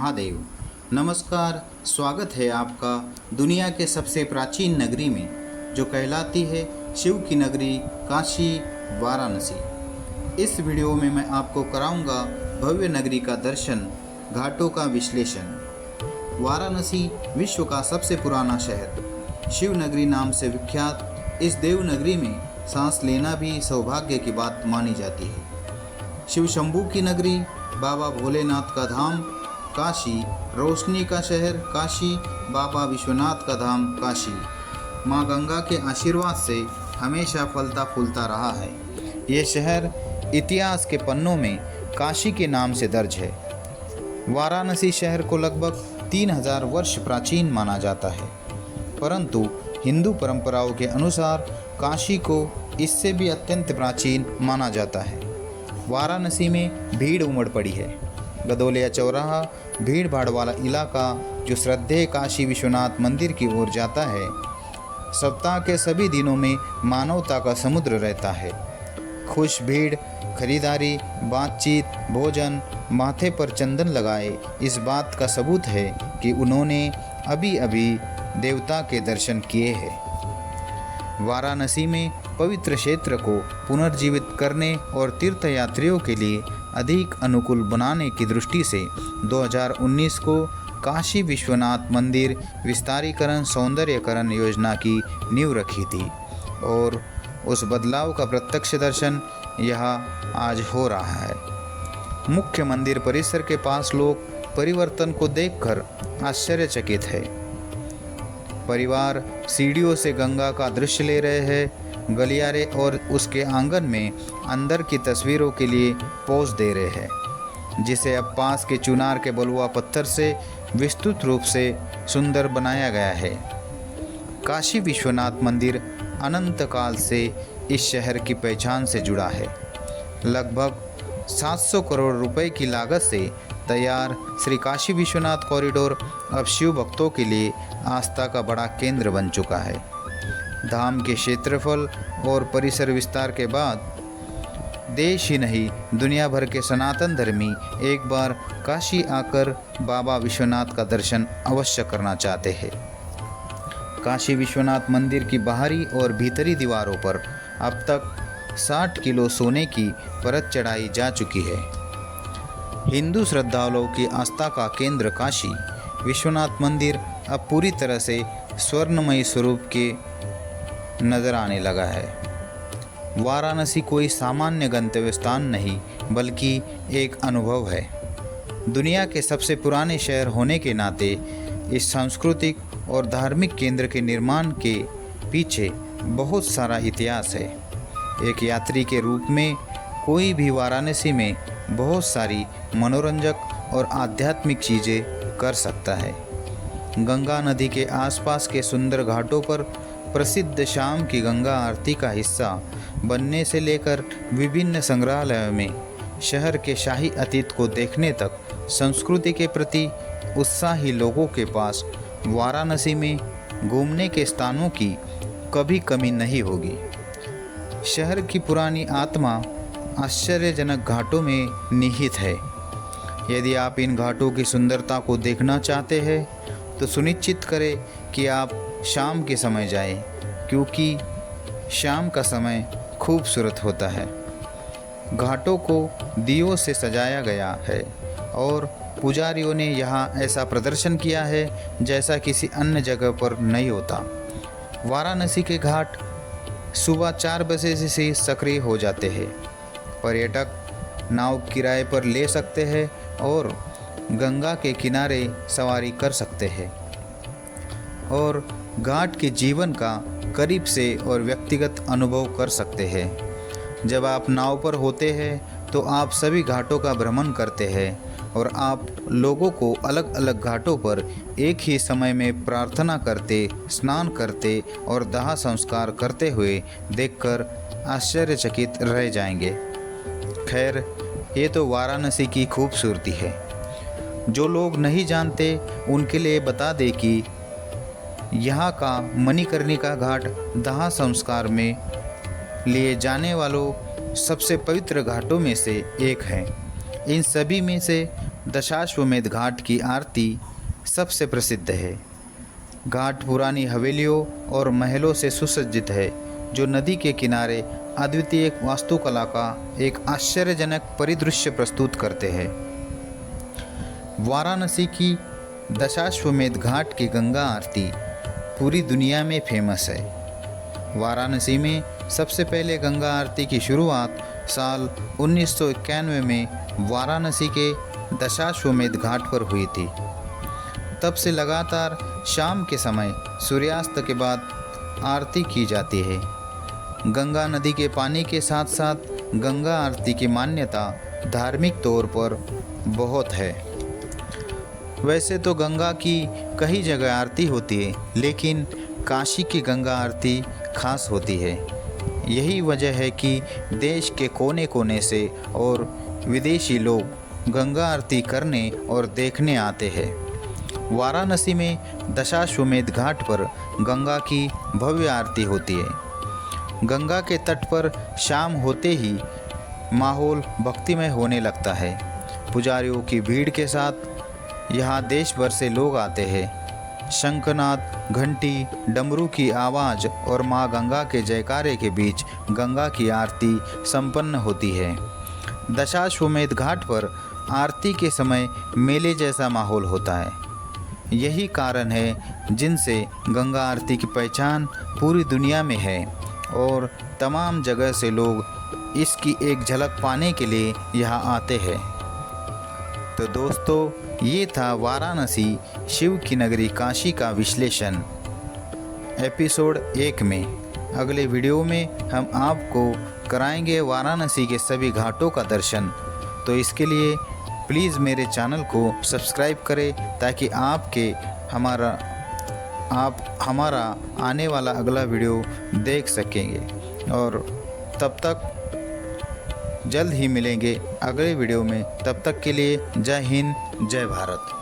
महादेव। नमस्कार, स्वागत है आपका दुनिया के सबसे प्राचीन नगरी में, जो कहलाती है शिव की नगरी काशी वाराणसी। इस वीडियो में मैं आपको कराऊंगा भव्य नगरी का दर्शन, घाटों का विश्लेषण। वाराणसी विश्व का सबसे पुराना शहर, शिव नगरी नाम से विख्यात इस देव नगरी में सांस लेना भी सौभाग्य की बात मानी जाती है। शिव शंभू की नगरी, बाबा भोलेनाथ का धाम काशी, रोशनी का शहर काशी, बाबा विश्वनाथ का धाम काशी, माँ गंगा के आशीर्वाद से हमेशा फलता फूलता रहा है। ये शहर इतिहास के पन्नों में काशी के नाम से दर्ज है। वाराणसी शहर को लगभग 3000 वर्ष प्राचीन माना जाता है, परंतु हिंदू परंपराओं के अनुसार काशी को इससे भी अत्यंत प्राचीन माना जाता है। वाराणसी में भीड़ उमड़ पड़ी है। गदोलिया चौराहा भीड़ भाड़ वाला इलाका जो श्रद्धेय काशी विश्वनाथ मंदिर की ओर जाता है। सप्ताह के सभी दिनों में मानवता का समुद्र रहता है। खुश भीड़, खरीदारी, बातचीत, भोजन, माथे पर चंदन लगाए इस बात का सबूत है कि उन्होंने अभी अभी देवता के दर्शन किए हैं। वाराणसी में पवित्र क्षेत्र को पुनर्जीवित करने और तीर्थयात्रियों के लिए अधिक अनुकूल बनाने की दृष्टि से 2019 को काशी विश्वनाथ मंदिर विस्तारीकरण सौंदर्यकरण योजना की नींव रखी थी और उस बदलाव का प्रत्यक्ष दर्शन यहाँ आज हो रहा है। मुख्य मंदिर परिसर के पास लोग परिवर्तन को देखकर आश्चर्यचकित है। परिवार सीढ़ियों से गंगा का दृश्य ले रहे हैं, गलियारे और उसके आंगन में अंदर की तस्वीरों के लिए पोज दे रहे हैं, जिसे अब पास के चुनार के बलुआ पत्थर से विस्तृत रूप से सुंदर बनाया गया है। काशी विश्वनाथ मंदिर अनंत काल से इस शहर की पहचान से जुड़ा है। लगभग 700 करोड़ रुपए की लागत से तैयार श्री काशी विश्वनाथ कॉरिडोर अब शिव भक्तों के लिए आस्था का बड़ा केंद्र बन चुका है। धाम के क्षेत्रफल और परिसर विस्तार के बाद देश ही नहीं दुनिया भर के सनातन धर्मी एक बार काशी आकर बाबा विश्वनाथ का दर्शन अवश्य करना चाहते हैं। काशी विश्वनाथ मंदिर की बाहरी और भीतरी दीवारों पर अब तक 60 किलो सोने की परत चढ़ाई जा चुकी है। हिंदू श्रद्धालुओं की आस्था का केंद्र काशी विश्वनाथ मंदिर अब पूरी तरह से स्वर्णमयी स्वरूप के नजर आने लगा है। वाराणसी कोई सामान्य गंतव्य स्थान नहीं, बल्कि एक अनुभव है। दुनिया के सबसे पुराने शहर होने के नाते इस सांस्कृतिक और धार्मिक केंद्र के निर्माण के पीछे बहुत सारा इतिहास है। एक यात्री के रूप में कोई भी वाराणसी में बहुत सारी मनोरंजक और आध्यात्मिक चीज़ें कर सकता है। गंगा नदी के आसपास के सुंदर घाटों पर प्रसिद्ध शाम की गंगा आरती का हिस्सा बनने से लेकर विभिन्न संग्रहालयों में शहर के शाही अतीत को देखने तक संस्कृति के प्रति उत्साही लोगों के पास वाराणसी में घूमने के स्थानों की कभी कमी नहीं होगी। शहर की पुरानी आत्मा आश्चर्यजनक घाटों में निहित है। यदि आप इन घाटों की सुंदरता को देखना चाहते हैं तो सुनिश्चित करें कि आप शाम के समय जाएं, क्योंकि शाम का समय खूबसूरत होता है। घाटों को दियों से सजाया गया है और पुजारियों ने यहाँ ऐसा प्रदर्शन किया है जैसा किसी अन्य जगह पर नहीं होता। वाराणसी के घाट सुबह 4 बजे से सक्रिय हो जाते हैं। पर्यटक नाव किराए पर ले सकते हैं और गंगा के किनारे सवारी कर सकते हैं और घाट के जीवन का करीब से और व्यक्तिगत अनुभव कर सकते हैं। जब आप नाव पर होते हैं तो आप सभी घाटों का भ्रमण करते हैं और आप लोगों को अलग अलग घाटों पर एक ही समय में प्रार्थना करते, स्नान करते और दाह संस्कार करते हुए देखकर आश्चर्यचकित रह जाएंगे। खैर, ये तो वाराणसी की खूबसूरती है। जो लोग नहीं जानते उनके लिए बता दें कि यहाँ का मणिकर्णिका घाट दाह संस्कार में लिए जाने वालों सबसे पवित्र घाटों में से एक है। इन सभी में से दशाश्वमेध घाट की आरती सबसे प्रसिद्ध है। घाट पुरानी हवेलियों और महलों से सुसज्जित है, जो नदी के किनारे अद्वितीय वास्तुकला का एक आश्चर्यजनक परिदृश्य प्रस्तुत करते हैं। वाराणसी की दशाश्वमेध घाट की गंगा आरती पूरी दुनिया में फेमस है। वाराणसी में सबसे पहले गंगा आरती की शुरुआत साल 1991 में वाराणसी के दशाश्वमेध घाट पर हुई थी। तब से लगातार शाम के समय सूर्यास्त के बाद आरती की जाती है। गंगा नदी के पानी के साथ साथ गंगा आरती की मान्यता धार्मिक तौर पर बहुत है। वैसे तो गंगा की कई जगह आरती होती है, लेकिन काशी की गंगा आरती खास होती है। यही वजह है कि देश के कोने कोने से और विदेशी लोग गंगा आरती करने और देखने आते हैं। वाराणसी में दशाश्वमेध घाट पर गंगा की भव्य आरती होती है। गंगा के तट पर शाम होते ही माहौल भक्तिमय होने लगता है। पुजारियों की भीड़ के साथ यहाँ देश भर से लोग आते हैं। शंखनाद, घंटी, डमरू की आवाज़ और माँ गंगा के जयकारे के बीच गंगा की आरती संपन्न होती है। दशाश्वमेध घाट पर आरती के समय मेले जैसा माहौल होता है। यही कारण है जिनसे गंगा आरती की पहचान पूरी दुनिया में है और तमाम जगह से लोग इसकी एक झलक पाने के लिए यहाँ आते हैं। तो दोस्तों, ये था वाराणसी शिव की नगरी काशी का विश्लेषण एपिसोड 1 में। अगले वीडियो में हम आपको कराएंगे वाराणसी के सभी घाटों का दर्शन। तो इसके लिए प्लीज़ मेरे चैनल को सब्सक्राइब करें, ताकि हमारा आने वाला अगला वीडियो देख सकेंगे। और तब तक जल्द ही मिलेंगे अगले वीडियो में। तब तक के लिए जय हिंद, जय भारत।